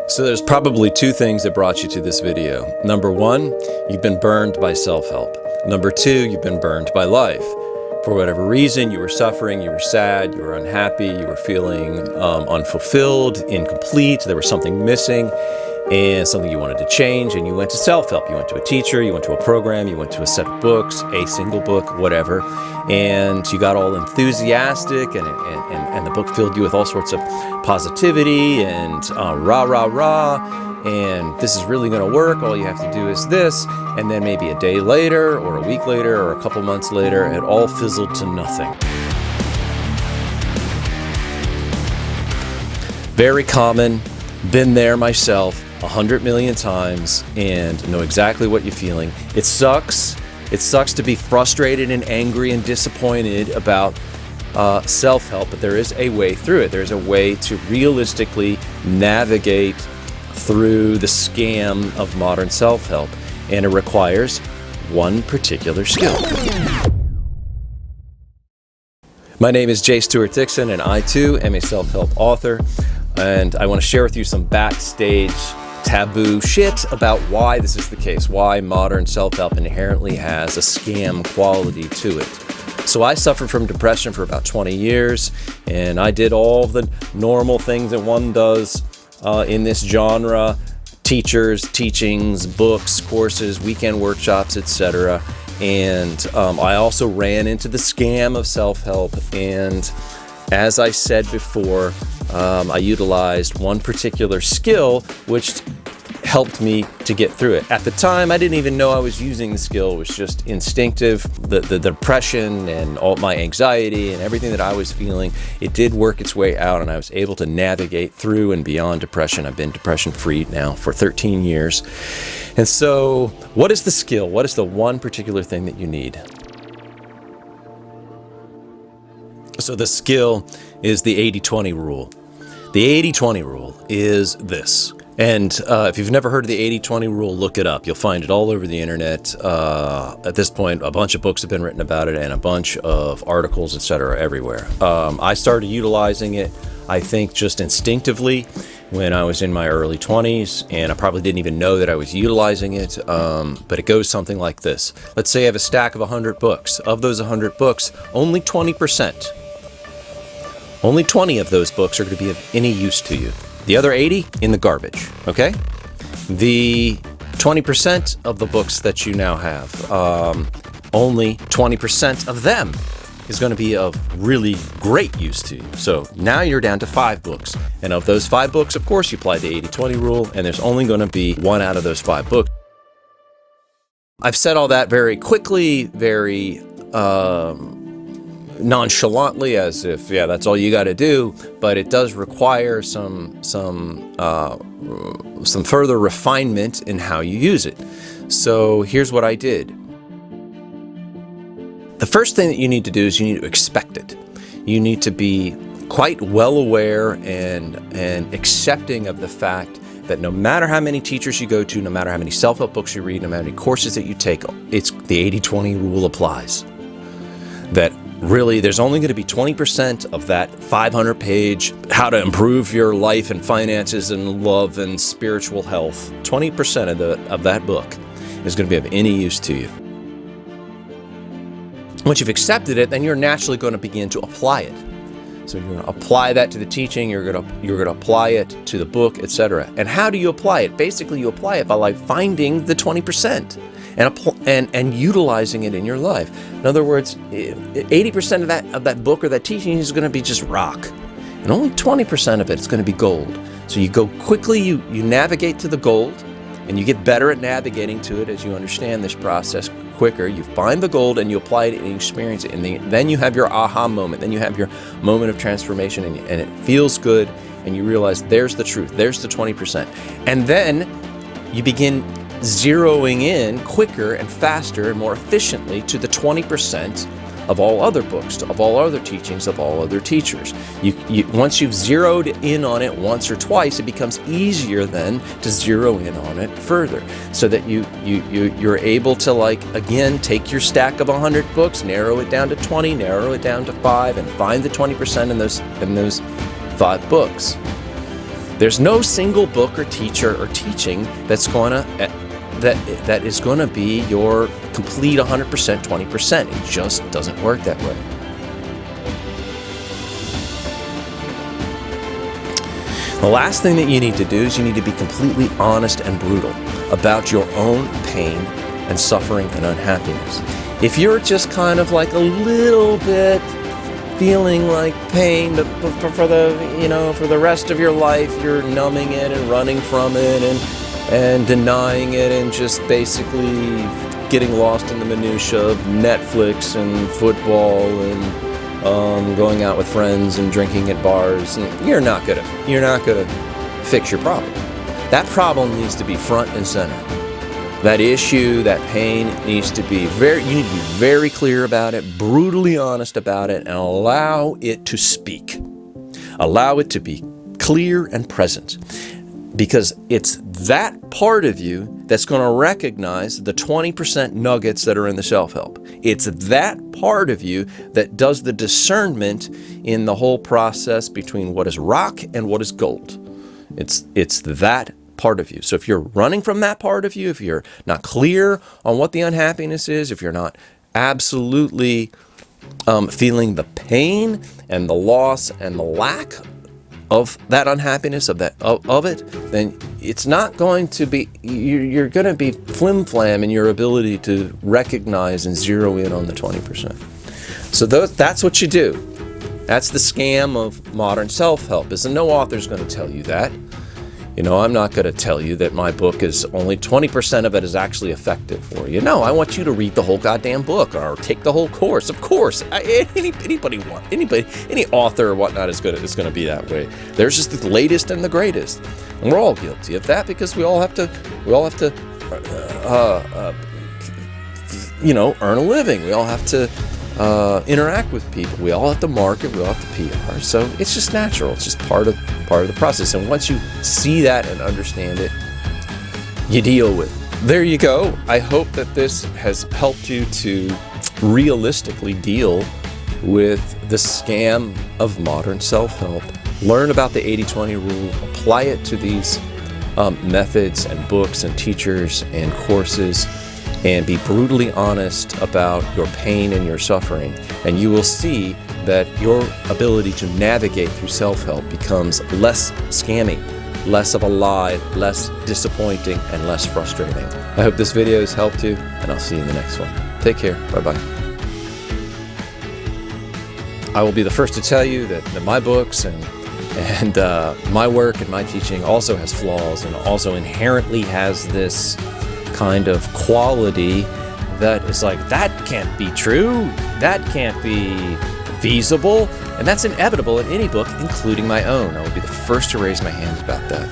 So there's probably two things that brought you to this video. Number one, you've been burned by self-help. Number two, you've been burned by life. For whatever reason, you were suffering, you were sad, you were unhappy, you were feeling unfulfilled, incomplete, there was something missing, and something you wanted to change, and you went to self-help. You went to a teacher, you went to a program, you went to a set of books, a single book, whatever, and you got all enthusiastic, and the book filled you with all sorts of positivity and rah, rah, rah, and this is really going to work, all you have to do is this, and then maybe a day later, or a week later, or a couple months later, it all fizzled to nothing. Very common, been there myself 100 million times, and know exactly what you're feeling. It sucks. It sucks to be frustrated and angry and disappointed about self-help, but there is a way through it. There's a way to realistically navigate through the scam of modern self-help, and it requires one particular skill. My name is J. Stuart Dixon, and I too am a self-help author, and I want to share with you some backstage taboo shit about why this is the case, why modern self-help inherently has a scam quality to it. So I suffered from depression for about 20 years, and I did all the normal things that one does in this genre: teachers, teachings, books, courses, weekend workshops, etc. And I also ran into the scam of self-help, and as I said before, I utilized one particular skill which helped me to get through it. At the time, I didn't even know I was using the skill. It was just instinctive. The depression and all my anxiety and everything that I was feeling, it did work its way out, and I was able to navigate through and beyond depression. I've been depression-free now for 13 years. And so, what is the skill? What is the one particular thing that you need? So the skill is the 80-20 rule. The 80-20 rule is this. And if you've never heard of the 80-20 rule, look it up. You'll find it all over the internet. At this point, a bunch of books have been written about it, and a bunch of articles, etc., everywhere. I started utilizing it, I think, just instinctively when I was in my early 20s, and I probably didn't even know that I was utilizing it, but it goes something like this. Let's say you have a stack of 100 books. Of those 100 books, only 20%, only 20 of those books are going to be of any use to you. The other 80 in the garbage, okay? The 20% of the books that you now have, only 20% of them is going to be of really great use to you. So now you're down to 5 books. And of those 5 books, of course, you apply the 80-20 rule, and there's only going to be 1 out of those 5 books. I've said all that very quickly, very nonchalantly, as if, yeah, that's all you got to do, but it does require some further refinement in how you use it. So here's what I did. The first thing that you need to do is you need to expect it. You need to be quite well aware and accepting of the fact that no matter how many teachers you go to, no matter how many self-help books you read, no matter how many courses that you take, it's the 80-20 rule applies. That really, there's only going to be 20% of that 500-page how to improve your life and finances and love and spiritual health. 20% of that book is going to be of any use to you. Once you've accepted it, then you're naturally going to begin to apply it. So you're going to apply that to the teaching. You're going to apply it to the book, etc. And how do you apply it? Basically, you apply it by like finding the 20%. And utilizing it in your life. In other words, 80% of that book or that teaching is going to be just rock, and only 20% of it is going to be gold. So you go quickly, you navigate to the gold, and you get better at navigating to it as you understand this process quicker. You find the gold and you apply it and you experience it, and then you have your aha moment. Then you have your moment of transformation, and it feels good, and you realize there's the truth, there's the 20%, and then you begin zeroing in quicker and faster and more efficiently to the 20% of all other books, of all other teachings, of all other teachers. Once you've zeroed in on it once or twice, it becomes easier then to zero in on it further, so that you're able to, like, again, take your stack of 100 books, narrow it down to 20, narrow it down to 5, and find the 20% in those 5 books. There's no single book or teacher or teaching that's that is going to be your complete 100%, 20%. It just doesn't work that way. The last thing that you need to do is you need to be completely honest and brutal about your own pain and suffering and unhappiness. If you're just kind of like a little bit feeling like pain, but for the rest of your life, you're numbing it and running from it and denying it and just basically getting lost in the minutia of Netflix and football and going out with friends and drinking at bars, and you're not gonna fix your problem. That problem needs to be front and center. That issue, that pain needs to be you need to be very clear about it, brutally honest about it, and allow it to speak. Allow it to be clear and present. Because it's that part of you that's going to recognize the 20% nuggets that are in the self-help. It's that part of you that does the discernment in the whole process between what is rock and what is gold. It's that part of you. So if you're running from that part of you, if you're not clear on what the unhappiness is, if you're not absolutely feeling the pain and the loss and the lack of that unhappiness, of it, then it's not going to be, you're going to be flim-flam in your ability to recognize and zero in on the 20%. So that's what you do. That's the scam of modern self-help, is that no author's going to tell you that. You know, I'm not going to tell you that my book is only 20% of it is actually effective for you. No, I want you to read the whole goddamn book or take the whole course. Of course, any author or whatnot is going to be that way. There's just the latest and the greatest, and we're all guilty of that because we all have to earn a living. We all have to interact with people. We all have to market. We all have to PR. So it's just natural. It's just part of the process. And once you see that and understand it, you deal with it. There you go. I hope that this has helped you to realistically deal with the scam of modern self-help. Learn about the 80-20 rule. Apply it to these methods and books and teachers and courses, and be brutally honest about your pain and your suffering, and you will see that your ability to navigate through self-help becomes less scammy, less of a lie, less disappointing, and less frustrating. I hope this video has helped you, and I'll see you in the next one. Take care. Bye-bye. I will be the first to tell you that my books and my work and my teaching also has flaws and also inherently has this kind of quality that is like, that can't be true, that can't be feasible, and that's inevitable in any book, including my own. I will be the first to raise my hand about that.